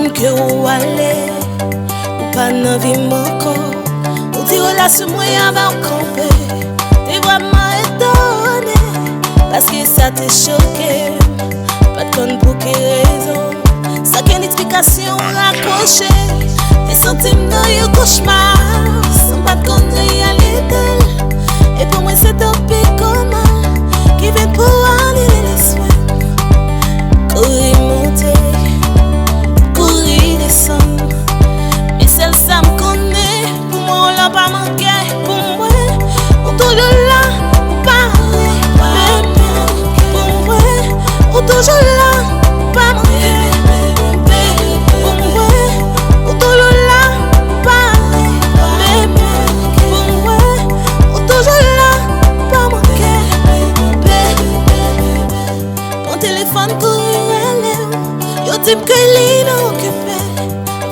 dis que ou aller, ou pas dans vie encore. Ou dis relation moi avant camper. T'es vraiment étonné, parce que ça t'a choqué. Pas de con pour quelle raison. Sans qu'une explication raccrochée. Tes sentiments dans un cauchemar, sans pas de con réalité. Et pour moi c'est un peu commun qui vient pour annuler les soins. Courir monter, courir descendre. Mais celle ça me connaît. Pour moi on l'a pas manqué. Pour moi on toujours là pour parler. Pour moi on toujours là pour pas manquer. Pour moi on toujours là pour parler. Pour moi on toujours là pour pas manquer. Mon téléphone courir. Yo dis que l'île est occupée.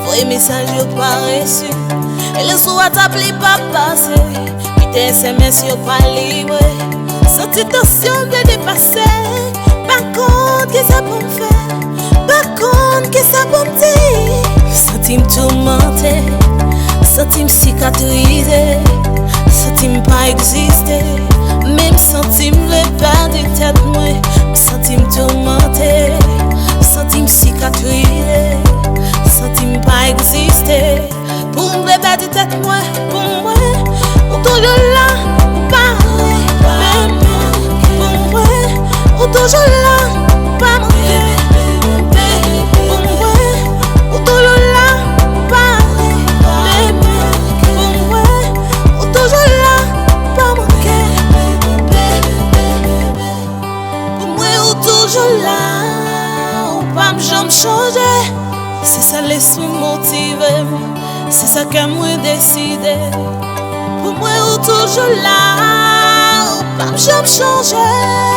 Voyez message yo pas reçu. Et le soir t'appelé pas passé. Puis tes SMS yo pas libre. Senti tension de dépasser. Par contre qu'est-ce ça pour me faire? Par contre qu'est-ce ça pour me dire? Senti me tourmenter. Senti me cicatriser. Senti me pas exister. Même senti me perdre tête moi. Senti me tourmenter. Senti me cicatriser, senti me pas exister. Pour me perdre tête moi, pour moi, on toujours là pour parler. Pour moi, on toujours là pour pas manquer. Pour moi, on toujours là pour parler. Pour moi, on toujours là pour pas manquer. Pour moi, on toujours là. Pas me changer, c'est ça l'esprit motivé, c'est ça que moi décidé. Pour moi ou toujours là, pas me changer.